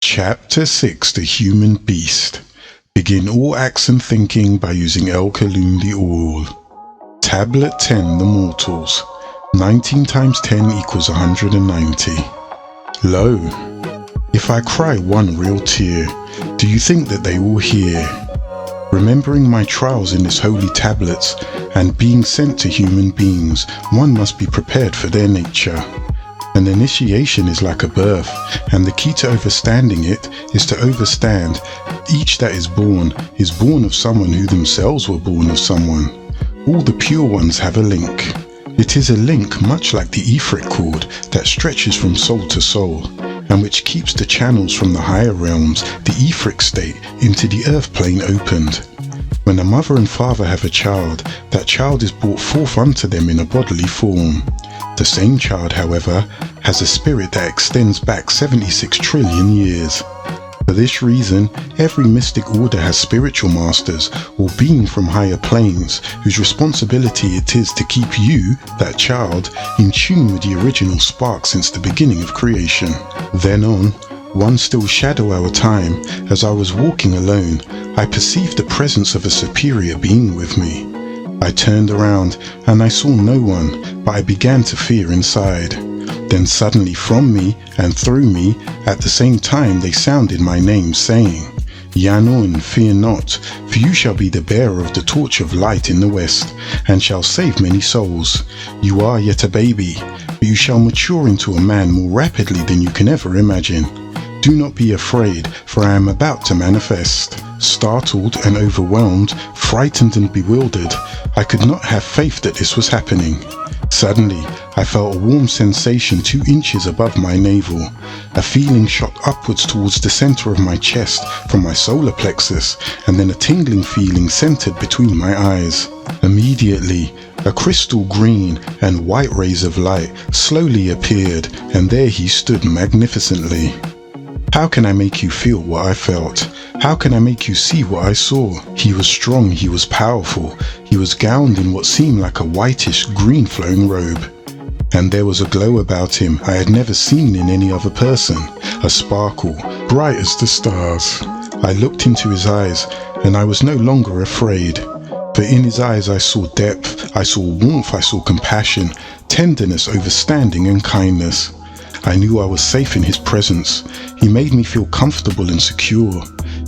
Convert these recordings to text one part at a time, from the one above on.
Chapter 6: The Human Beast. Begin all acts and thinking by using Al-Kalum the All. Tablet 10: The Mortals. 19 times 10 equals 190. Lo, if I cry one real tear, do you think that they will hear? Remembering my trials in this holy tablets, and being sent to human beings, one must be prepared for their nature. An initiation is like a birth, and the key to overstanding it is to overstand. Each that is born of someone who themselves were born of someone. All the pure ones have a link. It is a link much like the etheric cord that stretches from soul to soul, and which keeps the channels from the higher realms, the etheric state, into the earth plane opened. When a mother and father have a child, that child is brought forth unto them in a bodily form. The same child, however, has a spirit that extends back 76 trillion years. For this reason, every mystic order has spiritual masters or beings from higher planes whose responsibility it is to keep you, that child, in tune with the original spark since the beginning of creation. Then on, one still shadow hour time, as I was walking alone, I perceived the presence of a superior being with me. I turned around and I saw no one, but I began to fear inside. Then suddenly from me and through me, at the same time they sounded my name, saying, Yaa-Nun, fear not, for you shall be the bearer of the torch of light in the west, and shall save many souls. You are yet a baby, but you shall mature into a man more rapidly than you can ever imagine. Do not be afraid, for I am about to manifest. Startled and overwhelmed, frightened and bewildered, I could not have faith that this was happening. Suddenly, I felt a warm sensation 2 inches above my navel. A feeling shot upwards towards the center of my chest from my solar plexus, and then a tingling feeling centered between my eyes. Immediately, a crystal green and white rays of light slowly appeared, and there he stood magnificently. How can I make you feel what I felt? How can I make you see what I saw? He was strong, he was powerful, he was gowned in what seemed like a whitish green flowing robe. And there was a glow about him I had never seen in any other person, a sparkle, bright as the stars. I looked into his eyes, and I was no longer afraid. For in his eyes I saw depth, I saw warmth, I saw compassion, tenderness, understanding and kindness. I knew I was safe in his presence. He made me feel comfortable and secure.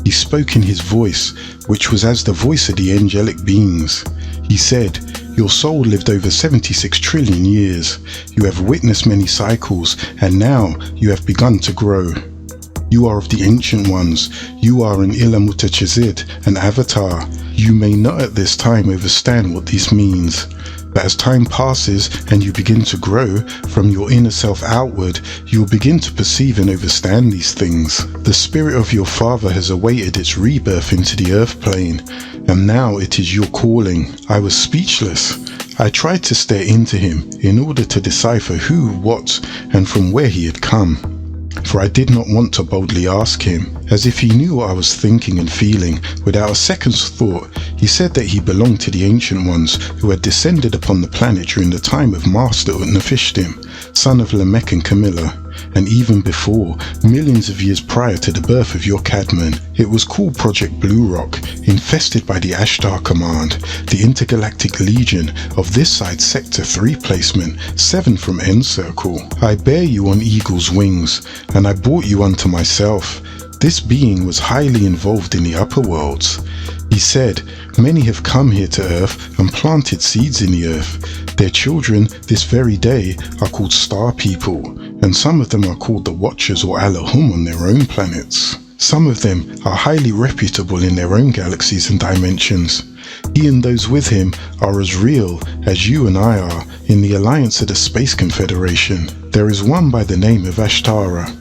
He spoke in his voice, which was as the voice of the angelic beings. He said, your soul lived over 76 trillion years. You have witnessed many cycles, and now you have begun to grow. You are of the ancient ones. You are an Ilamutachizid, an avatar. You may not at this time understand what this means. But as time passes and you begin to grow from your inner self outward, you will begin to perceive and understand these things. The spirit of your father has awaited its rebirth into the earth plane, and now it is your calling. I was speechless. I tried to stare into him in order to decipher who, what, and from where he had come. For I did not want to boldly ask him, as if he knew what I was thinking and feeling. Without a second's thought, he said that he belonged to the ancient ones who had descended upon the planet during the time of Master Utnapishtim, son of Lamech and Camilla, and even before, millions of years prior to the birth of your Cadman. It was called Project Blue Rock, infested by the Ashtar Command, the Intergalactic Legion of this side Sector 3 placement, 7 from End Circle. I bear you on eagle's wings, and I brought you unto myself. This being was highly involved in the upper worlds. He said, many have come here to earth and planted seeds in the earth. Their children this very day are called star people, and some of them are called the Watchers or Allahum on their own planets. Some of them are highly reputable in their own galaxies and dimensions. He and those with him are as real as you and I are in the alliance of the Space Confederation. There is one by the name of Ashtara.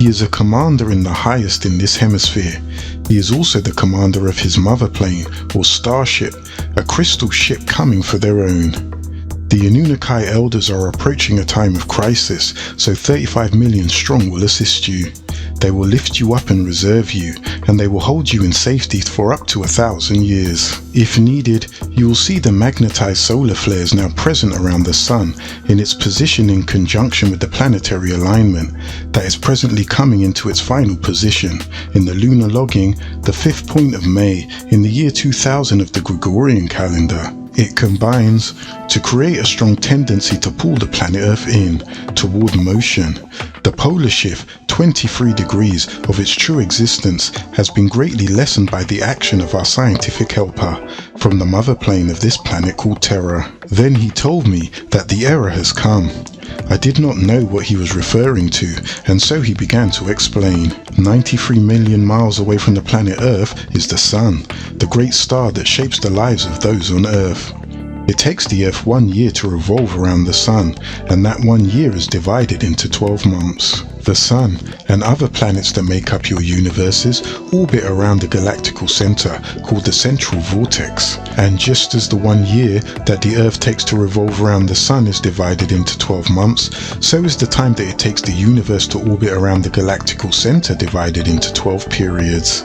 He is a commander in the highest in this hemisphere. He is also the commander of his mother plane, or starship, a crystal ship coming for their own. The Anunnaki elders are approaching a time of crisis, so 35 million strong will assist you. They will lift you up and reserve you, and they will hold you in safety for up to 1,000 years. If needed, you will see the magnetized solar flares now present around the Sun in its position in conjunction with the planetary alignment that is presently coming into its final position in the lunar logging, the 5th point of May in the year 2000 of the Gregorian calendar. It combines to create a strong tendency to pull the planet Earth in toward motion. The polar shift, 23 degrees of its true existence, has been greatly lessened by the action of our scientific helper from the mother plane of this planet called Terra. Then he told me that the error has come. I did not know what he was referring to, and so he began to explain. 93 million miles away from the planet Earth is the Sun, the great star that shapes the lives of those on Earth. It takes the Earth 1 year to revolve around the Sun, and that 1 year is divided into 12 months. The Sun and other planets that make up your universes orbit around the galactical center called the central vortex. And just as the 1 year that the Earth takes to revolve around the Sun is divided into 12 months, so is the time that it takes the universe to orbit around the galactical center divided into 12 periods.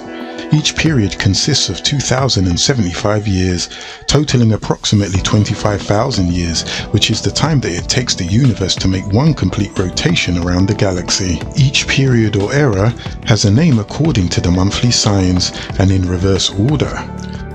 Each period consists of 2,075 years, totaling approximately 25,000 years, which is the time that it takes the universe to make one complete rotation around the galaxy. Each period or era has a name according to the monthly signs and in reverse order.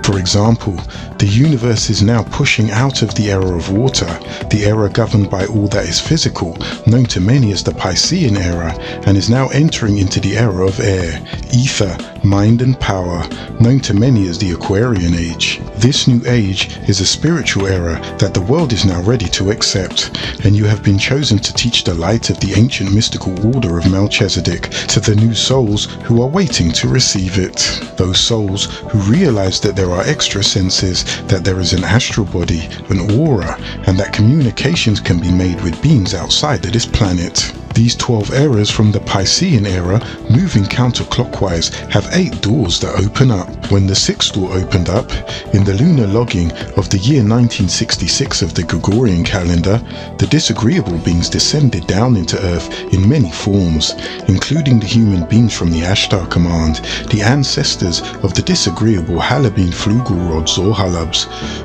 For example, the universe is now pushing out of the era of water, the era governed by all that is physical, known to many as the Piscean era, and is now entering into the era of air, ether, mind and power, known to many as the Aquarian age. This new age is a spiritual era that the world is now ready to accept, and you have been chosen to teach the light of the ancient mystical order of Melchizedek to the new souls who are waiting to receive it. Those souls who realize that there are extra senses, that there is an astral body, an aura, and that communications can be made with beings outside of this planet. These 12 eras from the Piscean era, moving counterclockwise, have 8 doors that open up. When the 6th door opened up, in the lunar logging of the year 1966 of the Gregorian calendar, the disagreeable beings descended down into Earth in many forms, including the human beings from the Ashtar Command, the ancestors of the disagreeable Halabine Flugelrods or Halabs,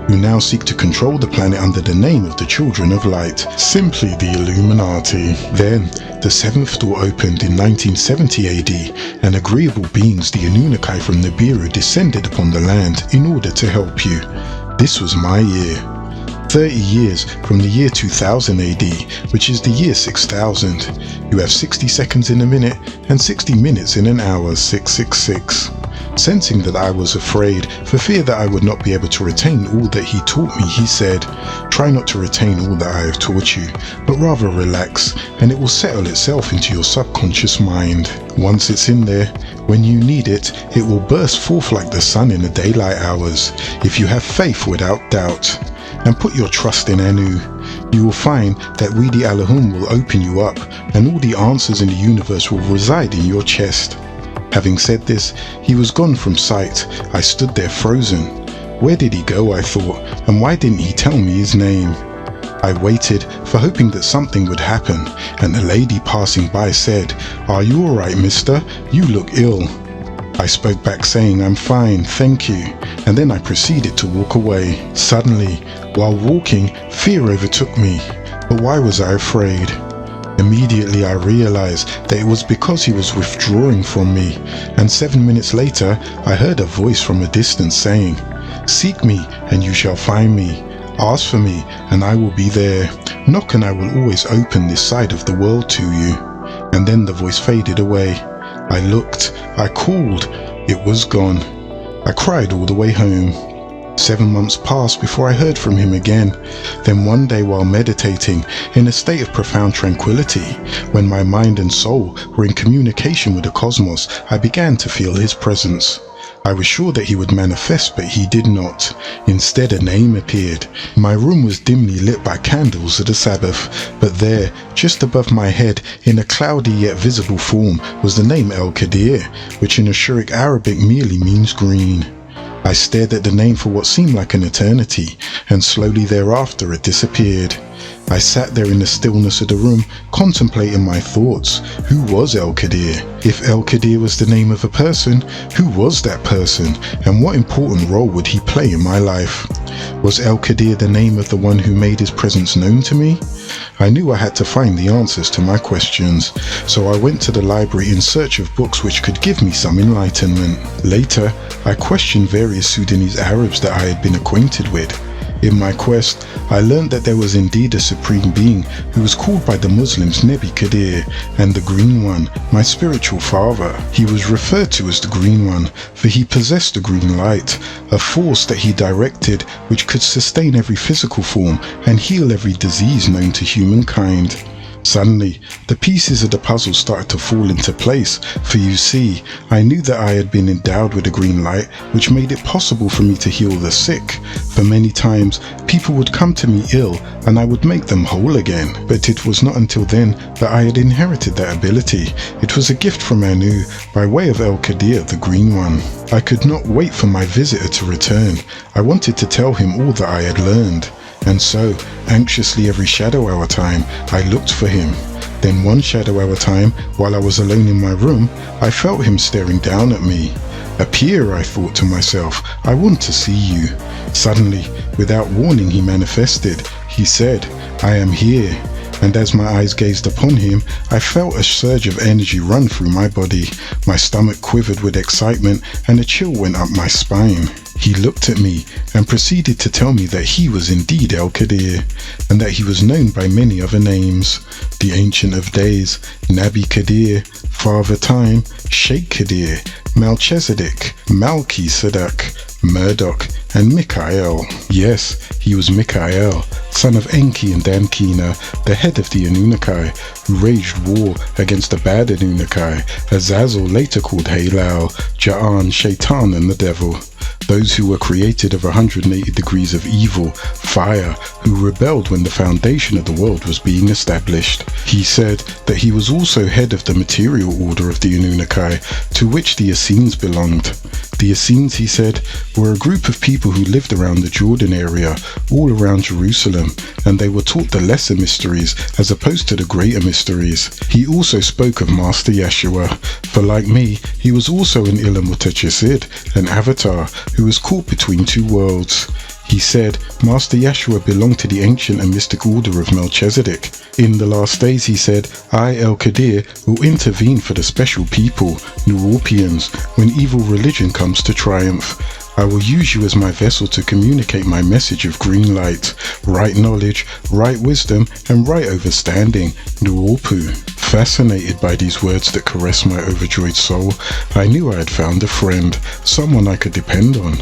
who now seek to control the planet under the name of the Children of Light, simply the Illuminati. Then, the 7th door opened in 1970 AD, and agreeable beings, the Anunnaki from Nibiru, descended upon the land in order to help you. This was my year. 30 years from the year 2000 AD, which is the year 6000. You have 60 seconds in a minute and 60 minutes in an hour, 666. Sensing that I was afraid, for fear that I would not be able to retain all that he taught me, he said, "Try not to retain all that I have taught you, but rather relax, and it will settle itself into your subconscious mind. Once it's in there, when you need it, it will burst forth like the sun in the daylight hours, if you have faith without doubt. And put your trust in Anu. You will find that we the Allahum will open you up, and all the answers in the universe will reside in your chest." Having said this, he was gone from sight. I stood there frozen. Where did he go, I thought, and why didn't he tell me his name? I waited, for hoping that something would happen, and a lady passing by said, "Are you alright, mister? You look ill." I spoke back saying, "I'm fine, thank you," and then I proceeded to walk away. Suddenly, while walking, fear overtook me. But why was I afraid? Immediately I realized that it was because he was withdrawing from me, and 7 minutes later I heard a voice from a distance saying, "Seek me and you shall find me. Ask for me and I will be there. Knock and I will always open this side of the world to you." And then the voice faded away. I looked, I called, it was gone. I cried all the way home. 7 months passed before I heard from him again. Then one day while meditating, in a state of profound tranquility, when my mind and soul were in communication with the cosmos, I began to feel his presence. I was sure that he would manifest, but he did not. Instead, a name appeared. My room was dimly lit by candles of the Sabbath, but there, just above my head, in a cloudy yet visible form, was the name El-Qadir, which in Ashuric Arabic merely means green. I stared at the name for what seemed like an eternity, and slowly thereafter it disappeared. I sat there in the stillness of the room, contemplating my thoughts. Who was El-Qadir? If El-Qadir was the name of a person, who was that person, and what important role would he play in my life? Was El-Qadir the name of the one who made his presence known to me? I knew I had to find the answers to my questions, so I went to the library in search of books which could give me some enlightenment. Later, I questioned various Sudanese Arabs that I had been acquainted with. In my quest, I learned that there was indeed a supreme being who was called by the Muslims Nebi Qadir, and the Green One, my spiritual father. He was referred to as the Green One, for he possessed a green light, a force that he directed which could sustain every physical form and heal every disease known to humankind. Suddenly, the pieces of the puzzle started to fall into place, for you see, I knew that I had been endowed with a green light which made it possible for me to heal the sick. For many times, people would come to me ill and I would make them whole again. But it was not until then that I had inherited that ability. It was a gift from Yaa-Nun by way of El-Qadir, the Green One. I could not wait for my visitor to return. I wanted to tell him all that I had learned. And so, anxiously every shadow hour time, I looked for him. Then one shadow hour time, while I was alone in my room, I felt him staring down at me. Appear, I thought to myself, I want to see you. Suddenly, without warning, he manifested. He said, I am here. And as my eyes gazed upon him, I felt a surge of energy run through my body. My stomach quivered with excitement and a chill went up my spine. He looked at me and proceeded to tell me that he was indeed El-Qadir, and that he was known by many other names: the Ancient of Days, Nabi Qadir, Father Time, Sheikh Qadir, Melchizedek, Malki-Sadak, Murdoch, and Mikael. Yes, he was Mikael, son of Enki and Dankina, the head of the Anunnaki, who waged war against the bad Anunnaki, Azazel, later called Halal, Ja'an, Shaitan, and the Devil. Those who were created of 180 degrees of evil, fire, who rebelled when the foundation of the world was being established. He said that he was also head of the material order of the Anunnaki, to which the Essenes belonged. The Essenes, he said, were a group of people who lived around the Jordan area, all around Jerusalem, and they were taught the lesser mysteries as opposed to the greater mysteries. He also spoke of Master Yeshua, for like me, he was also an Ilam Mutajasid, an avatar, who was caught between two worlds. He said Master Yeshua belonged to the ancient and mystic order of Melchizedek. In the last days, he said, I, El-Qadir, will intervene for the special people, Nuorpians, when evil religion comes to triumph. I will use you as my vessel to communicate my message of green light, right knowledge, right wisdom, and right understanding, Nuorpu. Fascinated by these words that caressed my overjoyed soul, I knew I had found a friend, someone I could depend on.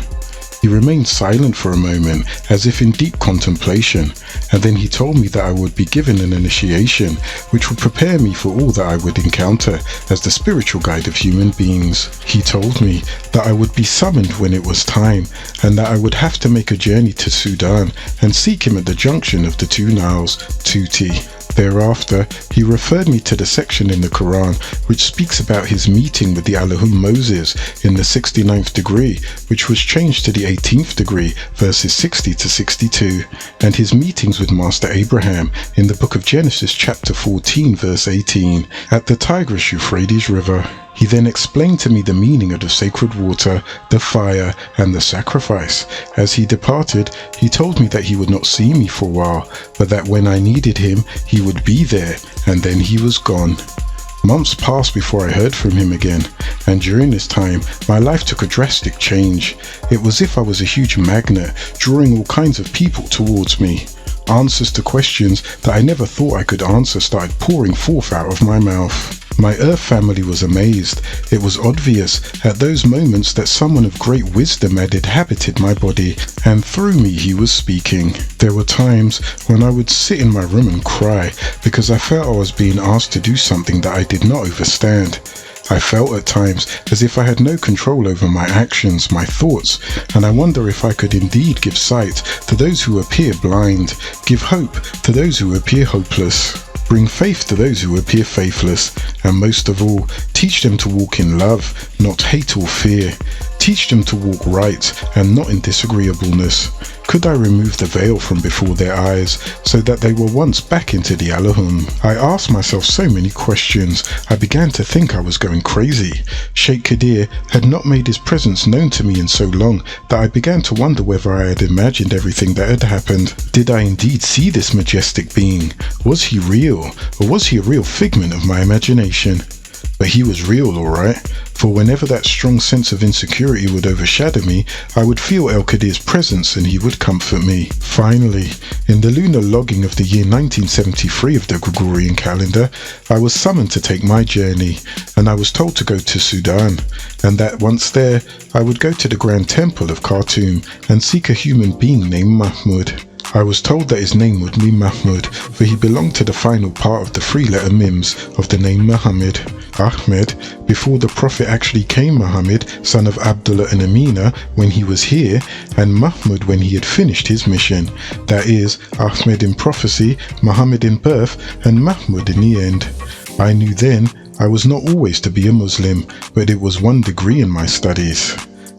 He remained silent for a moment, as if in deep contemplation, and then he told me that I would be given an initiation, which would prepare me for all that I would encounter as the spiritual guide of human beings. He told me that I would be summoned when it was time, and that I would have to make a journey to Sudan and seek him at the junction of the two Niles, Tuti. Thereafter, he referred me to the section in the Quran which speaks about his meeting with the Elohim Moses in the 69th degree, which was changed to the 18th degree, verses 60 to 62, and his meetings with Master Abraham in the book of Genesis chapter 14 verse 18, at the Tigris-Euphrates River. He then explained to me the meaning of the sacred water, the fire, and the sacrifice. As he departed, he told me that he would not see me for a while, but that when I needed him, he would be there, and then he was gone. Months passed before I heard from him again, and during this time, my life took a drastic change. It was as if I was a huge magnet, drawing all kinds of people towards me. Answers to questions that I never thought I could answer started pouring forth out of my mouth. My Earth family was amazed. It was obvious at those moments that someone of great wisdom had inhabited my body, and through me he was speaking. There were times when I would sit in my room and cry because I felt I was being asked to do something that I did not understand. I felt at times as if I had no control over my actions, my thoughts, and I wonder if I could indeed give sight to those who appear blind, give hope to those who appear hopeless, bring faith to those who appear faithless, and most of all, teach them to walk in love, not hate or fear. Teach them to walk right and not in disagreeableness. Could I remove the veil from before their eyes so that they were once back into the Al-Haadi? I asked myself so many questions, I began to think I was going crazy. Sheikh Kadir had not made his presence known to me in so long that I began to wonder whether I had imagined everything that had happened. Did I indeed see this majestic being? Was he real, or was he a real figment of my imagination? But he was real, alright, for whenever that strong sense of insecurity would overshadow me, I would feel El-Qadir's presence and he would comfort me. Finally, in the lunar logging of the year 1973 of the Gregorian calendar, I was summoned to take my journey, and I was told to go to Sudan, and that once there, I would go to the Grand Temple of Khartoum and seek a human being named Mahmud. I was told that his name would be Mahmud, for he belonged to the final part of the three-letter mims of the name Muhammad. Ahmed, before the Prophet actually came Muhammad, son of Abdullah and Amina, when he was here, and Mahmud when he had finished his mission. That is, Ahmed in prophecy, Muhammad in birth, and Mahmud in the end. I knew then I was not always to be a Muslim, but it was 1 degree in my studies.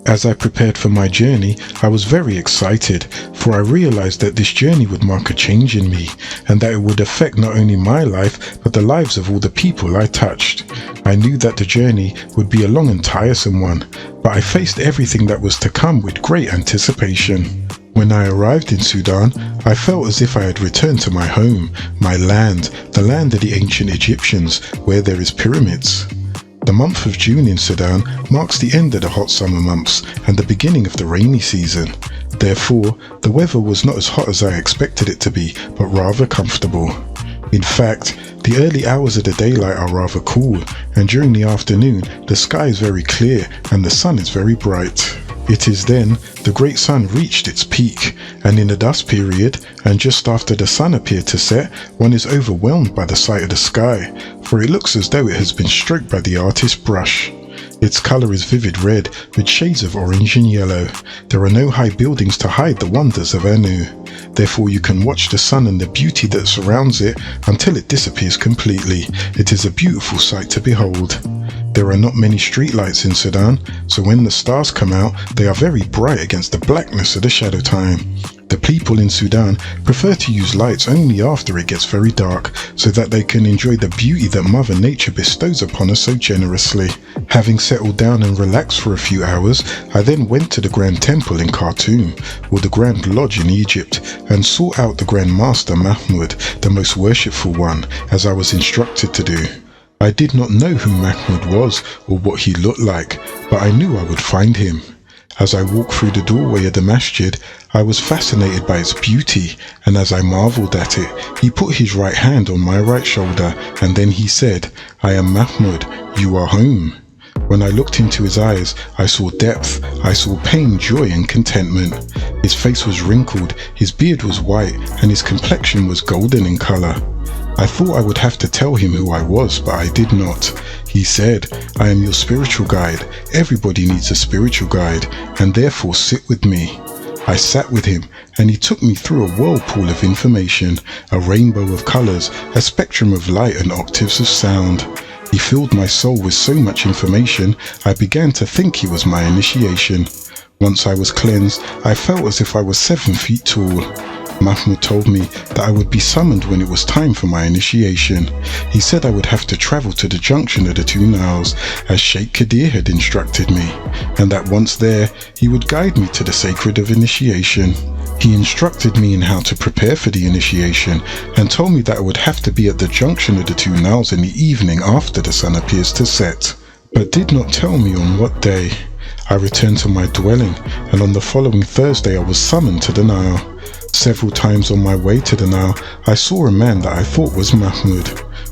As I prepared for my journey, I was very excited, for I realized that this journey would mark a change in me, and that it would affect not only my life, but the lives of all the people I touched. I knew that the journey would be a long and tiresome one, but I faced everything that was to come with great anticipation. When I arrived in Sudan, I felt as if I had returned to my home, my land, the land of the ancient Egyptians, where there is pyramids. The month of June in Sudan marks the end of the hot summer months and the beginning of the rainy season. Therefore, the weather was not as hot as I expected it to be, but rather comfortable. In fact, the early hours of the daylight are rather cool, and during the afternoon, the sky is very clear and the sun is very bright. It is then the great sun reached its peak, and in the dusk period, and just after the sun appeared to set, one is overwhelmed by the sight of the sky, for it looks as though it has been stroked by the artist's brush. Its colour is vivid red with shades of orange and yellow. There are no high buildings to hide the wonders of Yaa-Nun. Therefore you can watch the sun and the beauty that surrounds it until it disappears completely. It is a beautiful sight to behold. There are not many streetlights in Sudan, so when the stars come out, they are very bright against the blackness of the shadow time. The people in Sudan prefer to use lights only after it gets very dark, so that they can enjoy the beauty that Mother Nature bestows upon us so generously. Having settled down and relaxed for a few hours, I then went to the Grand Temple in Khartoum, or the Grand Lodge in Egypt, and sought out the Grand Master Mahmud, the most worshipful one, as I was instructed to do. I did not know who Mahmud was or what he looked like, but I knew I would find him. As I walked through the doorway of the masjid, I was fascinated by its beauty, and as I marveled at it, he put his right hand on my right shoulder, and then he said, "I am Mahmud, you are home." When I looked into his eyes, I saw depth, I saw pain, joy and contentment. His face was wrinkled, his beard was white, and his complexion was golden in colour. I thought I would have to tell him who I was, but I did not. He said, "I am your spiritual guide. Everybody needs a spiritual guide, and therefore sit with me." I sat with him, and he took me through a whirlpool of information, a rainbow of colours, a spectrum of light and octaves of sound. He filled my soul with so much information, I began to think he was my initiation. Once I was cleansed, I felt as if I was 7 feet tall. Mahmud told me that I would be summoned when it was time for my initiation. He said I would have to travel to the junction of the 2 Niles, as Sheikh Kadir had instructed me, and that once there, he would guide me to the sacred of initiation. He instructed me in how to prepare for the initiation, and told me that I would have to be at the junction of the 2 Niles in the evening after the sun appears to set, but did not tell me on what day. I returned to my dwelling, and on the following Thursday I was summoned to the Nile. Several times on my way to the Nile, I saw a man that I thought was Mahmud.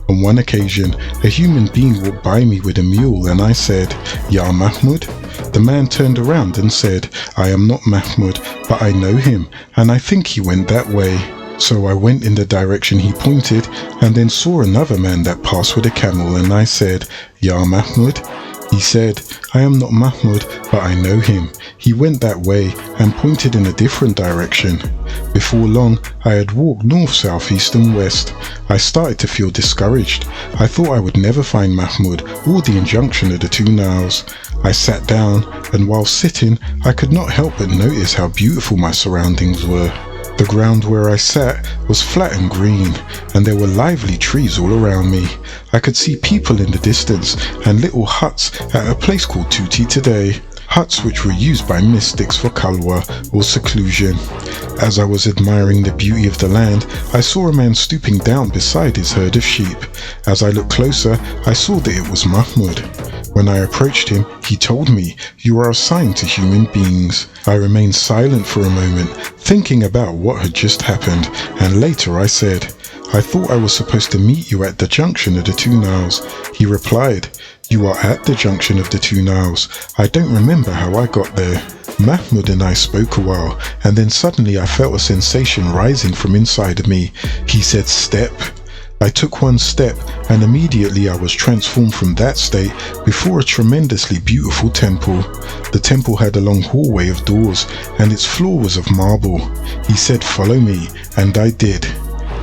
On one occasion, a human being walked by me with a mule, and I said, "Ya Mahmud?" The man turned around and said, "I am not Mahmud, but I know him, and I think he went that way." So I went in the direction he pointed, and then saw another man that passed with a camel, and I said, "Ya Mahmud?" He said, "I am not Mahmud, but I know him. He went that way and pointed in a different direction." Before long, I had walked north, south, east and west. I started to feel discouraged. I thought I would never find Mahmud or the injunction of the two Niles. I sat down, and while sitting, I could not help but notice how beautiful my surroundings were. The ground where I sat was flat and green, and there were lively trees all around me. I could see people in the distance and little huts at a place called Tuti today. Huts which were used by mystics for khalwa or seclusion. As I was admiring the beauty of the land, I saw a man stooping down beside his herd of sheep. As I looked closer, I saw that it was Mahmud. When I approached him, he told me, "You are assigned to human beings." I remained silent for a moment, thinking about what had just happened, and later I said, "I thought I was supposed to meet you at the junction of the two Niles." He replied, "You are at the junction of the two Niles. I don't remember how I got there." Mahmud and I spoke a while, and then suddenly I felt a sensation rising from inside of me. He said, "Step." I took one step, and immediately I was transformed from that state before a tremendously beautiful temple. The temple had a long hallway of doors, and its floor was of marble. He said, "Follow me," and I did.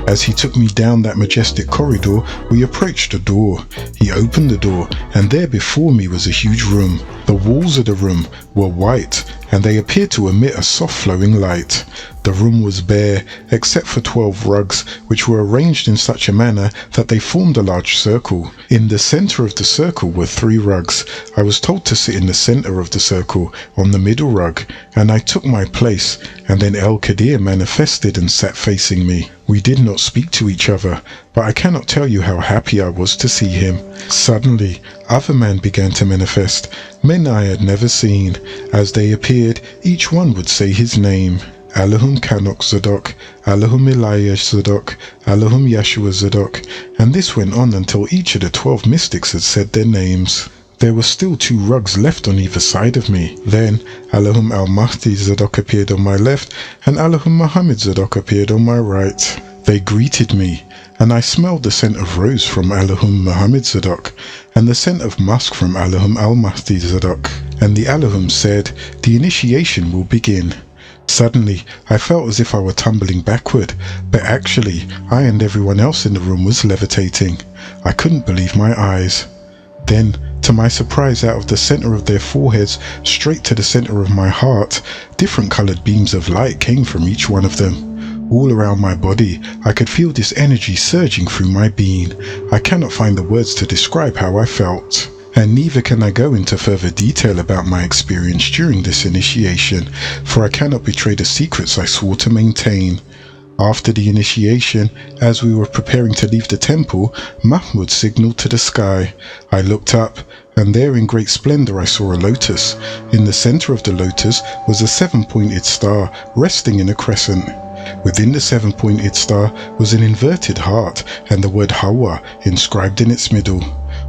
As he took me down that majestic corridor, we approached a door. He opened the door, and there before me was a huge room. The walls of the room were white, and they appeared to emit a soft flowing light. The room was bare, except for 12 rugs, which were arranged in such a manner that they formed a large circle. In the center of the circle were 3 rugs. I was told to sit in the center of the circle, on the middle rug, and I took my place, and then El-Qadir manifested and sat facing me. We did not speak to each other, but I cannot tell you how happy I was to see him. Suddenly, other men began to manifest, men I had never seen. As they appeared, each one would say his name. Allahum Kanok Zadok, Allahum Elijah Zadok, Allahum Yeshua Zadok, and this went on until each of the 12 mystics had said their names. There were still 2 rugs left on either side of me. Then Allahum Al-Mahdi Zadok appeared on my left, and Allahum Muhammad Zadok appeared on my right. They greeted me, and I smelled the scent of rose from Allahum Muhammad Zadok, and the scent of musk from Allahum Al-Mahdi Zadok. And the Allahum said, "The initiation will begin." Suddenly, I felt as if I were tumbling backward, but actually, I and everyone else in the room was levitating. I couldn't believe my eyes. Then, to my surprise, out of the center of their foreheads, straight to the center of my heart, different colored beams of light came from each one of them. All around my body, I could feel this energy surging through my being. I cannot find the words to describe how I felt. And neither can I go into further detail about my experience during this initiation, for I cannot betray the secrets I swore to maintain. After the initiation, as we were preparing to leave the temple, Mahmud signaled to the sky. I looked up, and there in great splendor I saw a lotus. In the center of the lotus was a 7-pointed star resting in a crescent. Within the 7-pointed star was an inverted heart and the word Hawa inscribed in its middle.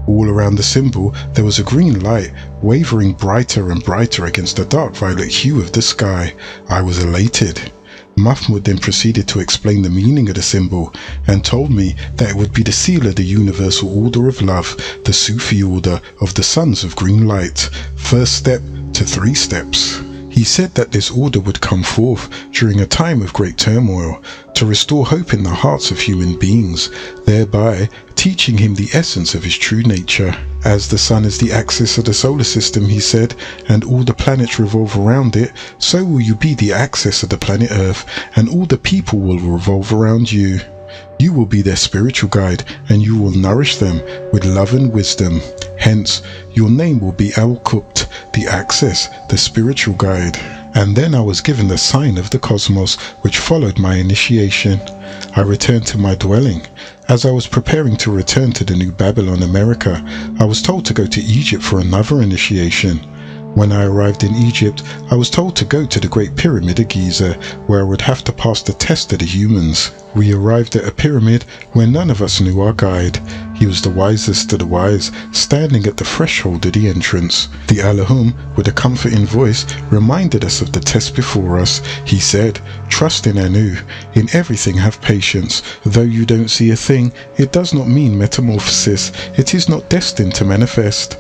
All around the symbol there was a green light, wavering brighter and brighter against the dark violet hue of the sky. I was elated. Mahmud then proceeded to explain the meaning of the symbol and told me that it would be the seal of the universal order of love, the Sufi order of the Sons of Green Light, first step to 3 steps. He said that this order would come forth during a time of great turmoil to restore hope in the hearts of human beings, thereby teaching him the essence of his true nature. As the sun is the axis of the solar system, he said, and all the planets revolve around it, so will you be the axis of the planet Earth, and all the people will revolve around you. You will be their spiritual guide, and you will nourish them with love and wisdom. Hence, your name will be Al-Qubt, the axis, the spiritual guide. And then I was given the sign of the cosmos, which followed my initiation. I returned to my dwelling. As I was preparing to return to the New Babylon, America, I was told to go to Egypt for another initiation. When I arrived in Egypt, I was told to go to the Great Pyramid of Giza, where I would have to pass the test of the humans. We arrived at a pyramid where none of us knew our guide. He was the wisest of the wise, standing at the threshold of the entrance. The Allahum, with a comforting voice, reminded us of the test before us. He said, "Trust in Anu. In everything have patience. Though you don't see a thing, it does not mean metamorphosis. It is not destined to manifest."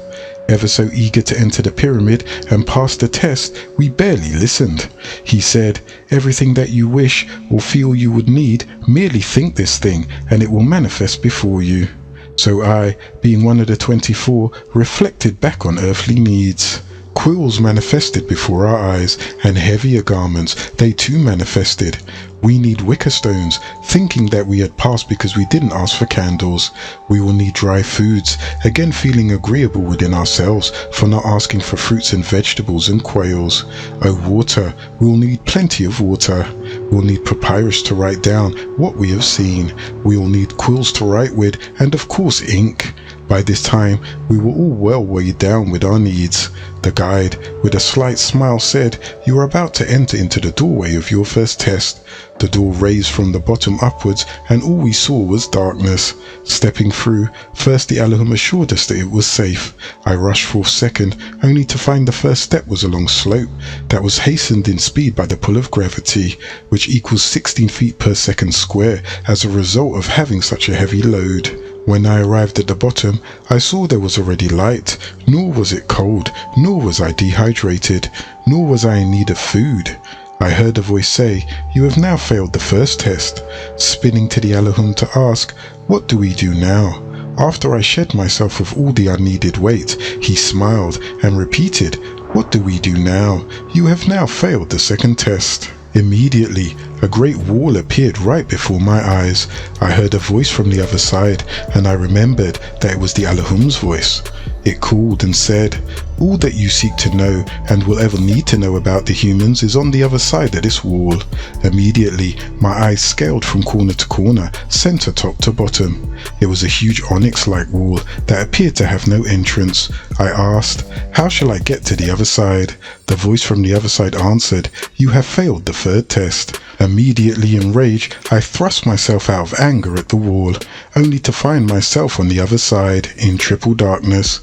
Ever so eager to enter the pyramid and pass the test, we barely listened. He said, "Everything that you wish or feel you would need, merely think this thing and it will manifest before you." So I, being one of the 24, reflected back on earthly needs. Quills manifested before our eyes, and heavier garments, they too manifested. We need wicker stones, thinking that we had passed because we didn't ask for candles. We will need dry foods, again feeling agreeable within ourselves for not asking for fruits and vegetables and quails. Oh, water, we'll need plenty of water. We'll need papyrus to write down what we have seen. We'll need quills to write with, and of course ink. By this time, we were all well weighed down with our needs. The guide, with a slight smile, said, "You are about to enter into the doorway of your first test." The door raised from the bottom upwards, and all we saw was darkness. Stepping through, first the Allahum assured us that it was safe. I rushed forth second, only to find the first step was a long slope that was hastened in speed by the pull of gravity, which equals 16 feet per second square as a result of having such a heavy load. When I arrived at the bottom, I saw there was already light, nor was it cold, nor was I dehydrated, nor was I in need of food. I heard a voice say, "You have now failed the first test." Spinning to the Allahum to ask, "What do we do now?" After I shed myself of all the unneeded weight, he smiled and repeated, "What do we do now? You have now failed the second test." Immediately, a great wall appeared right before my eyes. I heard a voice from the other side, and I remembered that it was the Allahum's voice. It called and said, "All that you seek to know and will ever need to know about the humans is on the other side of this wall." Immediately, my eyes scaled from corner to corner, center top to bottom. It was a huge onyx-like wall that appeared to have no entrance. I asked, "How shall I get to the other side?" The voice from the other side answered, "You have failed the third test." Immediately enraged, I thrust myself out of anger at the wall, only to find myself on the other side in triple darkness.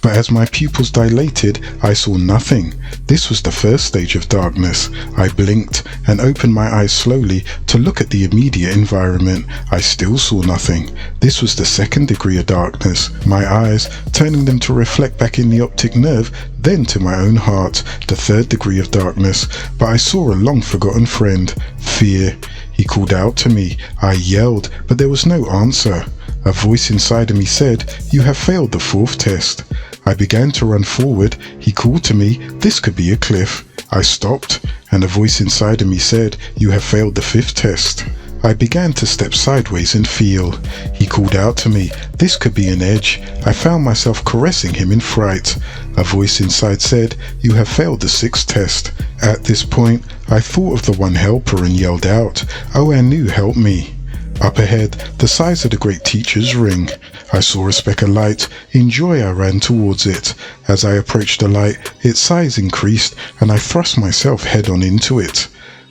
But as my pupils dilated, I saw nothing. This was the first stage of darkness. I blinked and opened my eyes slowly to look at the immediate environment. I still saw nothing. This was the second degree of darkness. My eyes, turning them to reflect back in the optic nerve, then to my own heart, the third degree of darkness. But I saw a long-forgotten friend, fear. He called out to me. I yelled, but there was no answer. A voice inside of me said, "You have failed the fourth test." I began to run forward. He called to me, "This could be a cliff." I stopped, and a voice inside of me said, "You have failed the fifth test." I began to step sideways and feel. He called out to me, "This could be an edge." I found myself caressing him in fright. A voice inside said, "You have failed the sixth test." At this point, I thought of the one helper and yelled out, "Oh, Yaa-Nun, help me." Up ahead, the size of the great teacher's ring. I saw a speck of light. In joy, I ran towards it. As I approached the light, its size increased, and I thrust myself head-on into it.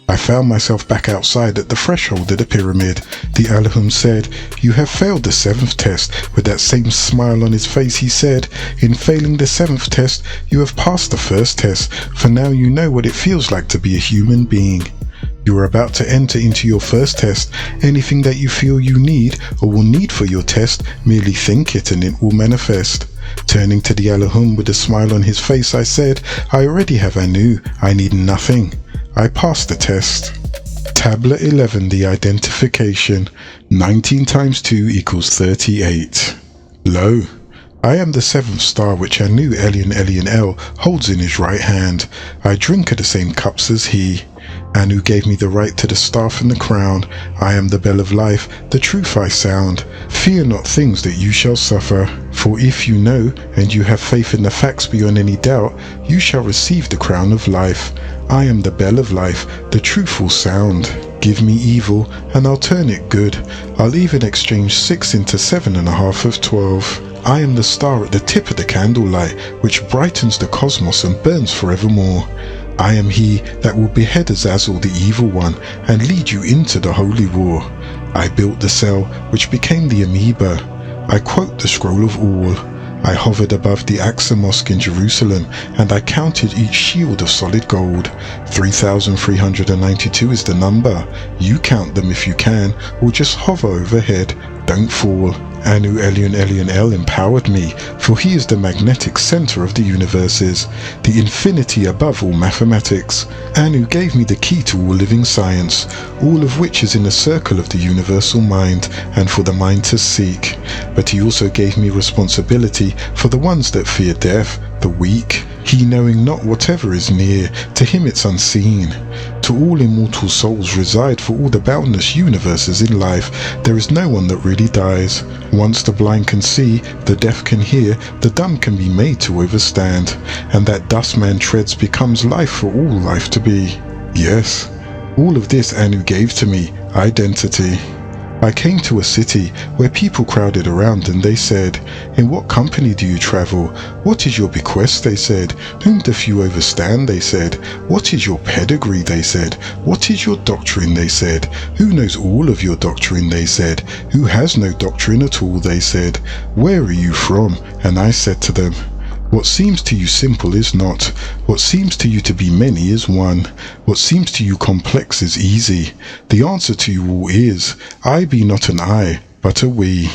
I found myself back outside at the threshold of the pyramid. The Allahum said, "You have failed the seventh test." With that same smile on his face, he said, "In failing the seventh test, you have passed the first test, for now you know what it feels like to be a human being. You are about to enter into your first test. Anything that you feel you need or will need for your test, merely think it and it will manifest." Turning to the Allahum with a smile on his face, I said, "I already have Yaa-Nun. I need nothing." I passed the test. Tablet 11, the identification. 19 times 2 equals 38. Lo, I am the seventh star which Yaa-Nun Elyon El holds in his right hand. I drink of the same cups as he. Yaa-Nun gave me the right to the staff and the crown. I am the bell of life, the truth I sound. Fear not things that you shall suffer. For if you know, and you have faith in the facts beyond any doubt, you shall receive the crown of life. I am the bell of life, the truthful sound. Give me evil, and I'll turn it good. I'll even exchange 6 into 7.5 of 12. I am the star at the tip of the candlelight, which brightens the cosmos and burns forevermore. I am he that will behead Azazel the evil one and lead you into the holy war. I built the cell which became the amoeba. I quote the scroll of all. I hovered above the Aqsa Mosque in Jerusalem, and I counted each shield of solid gold. 3,392 is the number. You count them if you can, or just hover overhead. Don't fall. Anu Elion Elion El empowered me, for he is the magnetic center of the universes, the infinity above all mathematics. Anu gave me the key to all living science, all of which is in the circle of the universal mind, and for the mind to seek. But he also gave me responsibility for the ones that fear death, the weak. He knowing not whatever is near, to him it's unseen. To all immortal souls reside for all the boundless universes in life, there is no one that really dies. Once the blind can see, the deaf can hear, the dumb can be made to overstand, and that dust man treads becomes life for all life to be. Yes, all of this Anu gave to me, identity. I came to a city where people crowded around and they said, "In what company do you travel? What is your bequest?" they said. "Whom doth you overstand?" they said. "What is your pedigree?" they said. "What is your doctrine?" they said. "Who knows all of your doctrine?" they said. "Who has no doctrine at all?" they said. "Where are you from?" And I said to them, "What seems to you simple is not. What seems to you to be many is one. What seems to you complex is easy. The answer to you all is, I be not an I, but a we."